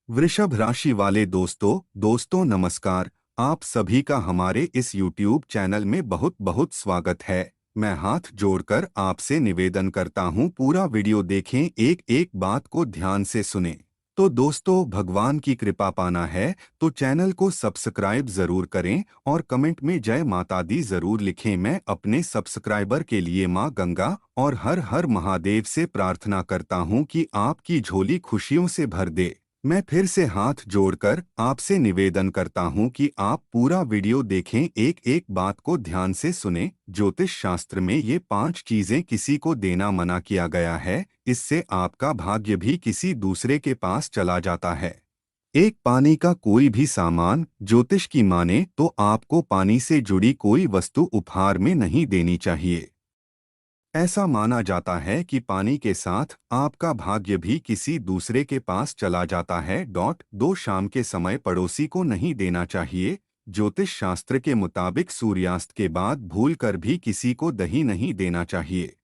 वृषभ राशि वाले दोस्तों नमस्कार। आप सभी का हमारे इस YouTube चैनल में बहुत बहुत स्वागत है। मैं हाथ जोड़कर आपसे निवेदन करता हूं, पूरा वीडियो देखें, एक एक बात को ध्यान से सुनें। तो दोस्तों, भगवान की कृपा पाना है तो चैनल को सब्सक्राइब जरूर करें और कमेंट में जय माता दी जरूर लिखें। मैं अपने सब्सक्राइबर के लिए मां गंगा और हर हर महादेव से प्रार्थना करता हूं कि आपकी झोली खुशियों से भर दे। मैं फिर से हाथ जोड़कर आपसे निवेदन करता हूं कि आप पूरा वीडियो देखें, एक एक बात को ध्यान से सुनें। ज्योतिष शास्त्र में ये 5 चीजें किसी को देना मना किया गया है, इससे आपका भाग्य भी किसी दूसरे के पास चला जाता है। एक, पानी का कोई भी सामान। ज्योतिष की माने तो आपको पानी से जुड़ी कोई वस्तु उपहार में नहीं देनी चाहिए। ऐसा माना जाता है कि पानी के साथ आपका भाग्य भी किसी दूसरे के पास चला जाता है। 2, शाम के समय पड़ोसी को नहीं देना चाहिए। ज्योतिष शास्त्र के मुताबिक सूर्यास्त के बाद भूलकर भी किसी को दही नहीं देना चाहिए।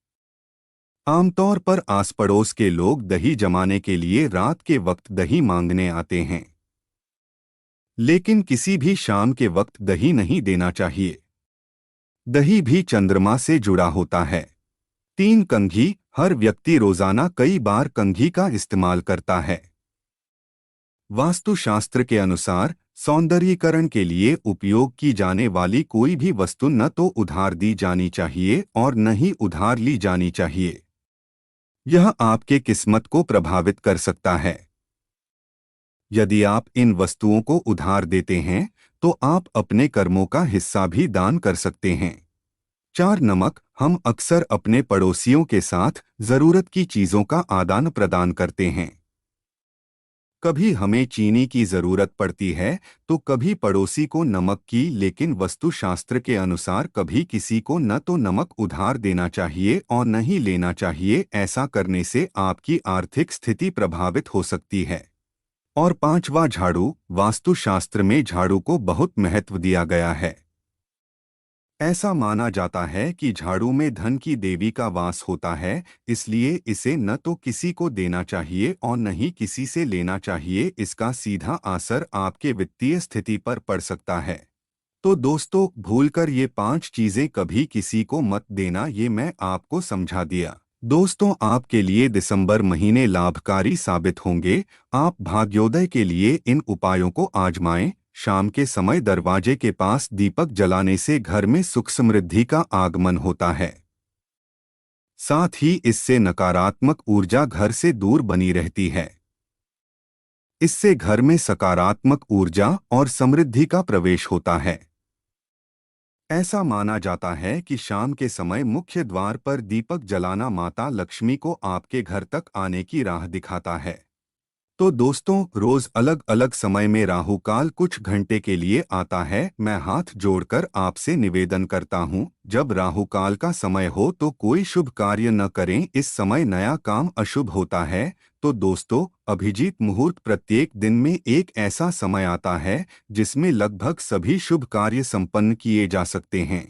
आमतौर पर आस पड़ोस के लोग दही जमाने के लिए रात के वक्त दही मांगने आते हैं, लेकिन किसी भी शाम के वक्त दही नहीं देना चाहिए। दही भी चंद्रमा से जुड़ा होता है। 3, कंघी। हर व्यक्ति रोजाना कई बार कंघी का इस्तेमाल करता है। वास्तुशास्त्र के अनुसार सौंदर्यीकरण के लिए उपयोग की जाने वाली कोई भी वस्तु न तो उधार दी जानी चाहिए और न ही उधार ली जानी चाहिए। यह आपके किस्मत को प्रभावित कर सकता है। यदि आप इन वस्तुओं को उधार देते हैं तो आप अपने कर्मों का हिस्सा भी दान कर सकते हैं। 4, नमक। हम अक्सर अपने पड़ोसियों के साथ जरूरत की चीजों का आदान प्रदान करते हैं। कभी हमें चीनी की जरूरत पड़ती है तो कभी पड़ोसी को नमक की, लेकिन वास्तुशास्त्र के अनुसार कभी किसी को न तो नमक उधार देना चाहिए और न ही लेना चाहिए। ऐसा करने से आपकी आर्थिक स्थिति प्रभावित हो सकती है। और 5वां, झाड़ू। वास्तुशास्त्र में झाड़ू को बहुत महत्व दिया गया है। ऐसा माना जाता है कि झाड़ू में धन की देवी का वास होता है, इसलिए इसे न तो किसी को देना चाहिए और न ही किसी से लेना चाहिए। इसका सीधा असर आपके वित्तीय स्थिति पर पड़ सकता है। तो दोस्तों, भूलकर ये 5 चीजें कभी किसी को मत देना, ये मैं आपको समझा दिया। दोस्तों, आपके लिए दिसंबर महीने लाभकारी साबित होंगे। आप भाग्योदय के लिए इन उपायों को आजमाएं। शाम के समय दरवाजे के पास दीपक जलाने से घर में सुख समृद्धि का आगमन होता है। साथ ही इससे नकारात्मक ऊर्जा घर से दूर बनी रहती है। इससे घर में सकारात्मक ऊर्जा और समृद्धि का प्रवेश होता है। ऐसा माना जाता है कि शाम के समय मुख्य द्वार पर दीपक जलाना माता लक्ष्मी को आपके घर तक आने की राह दिखाता है। तो दोस्तों, रोज अलग अलग समय में राहु काल कुछ घंटे के लिए आता है। मैं हाथ जोड़कर आपसे निवेदन करता हूं, जब राहु काल का समय हो तो कोई शुभ कार्य न करें। इस समय नया काम अशुभ होता है। तो दोस्तों, अभिजीत मुहूर्त प्रत्येक दिन में एक ऐसा समय आता है जिसमें लगभग सभी शुभ कार्य संपन्न किए जा सकते हैं।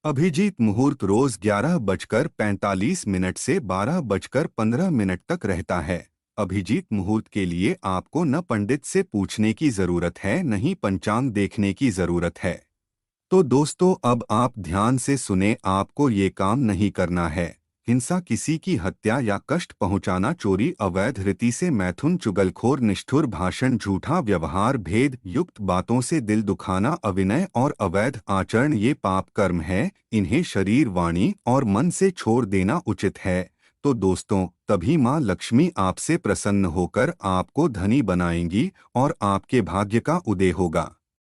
अभिजीत मुहूर्त रोज 11:45 से 12:15 तक रहता है। अभिजीत मुहूर्त के लिए आपको न पंडित से पूछने की जरूरत है, न ही पंचांग देखने की जरूरत है। तो दोस्तों, अब आप ध्यान से सुने, आपको ये काम नहीं करना है। हिंसा, किसी की हत्या या कष्ट पहुंचाना, चोरी, अवैध रीति से मैथुन, चुगलखोर, निष्ठुर भाषण, झूठा व्यवहार, भेद युक्त बातों से दिल दुखाना, अविनय और अवैध आचरण ये पाप कर्म है। इन्हें शरीर, वाणी और मन से छोड़ देना उचित है। तो दोस्तों, तभी माँ लक्ष्मी आपसे प्रसन्न होकर आपको धनी बनाएंगी और आपके भाग्य का उदय होगा।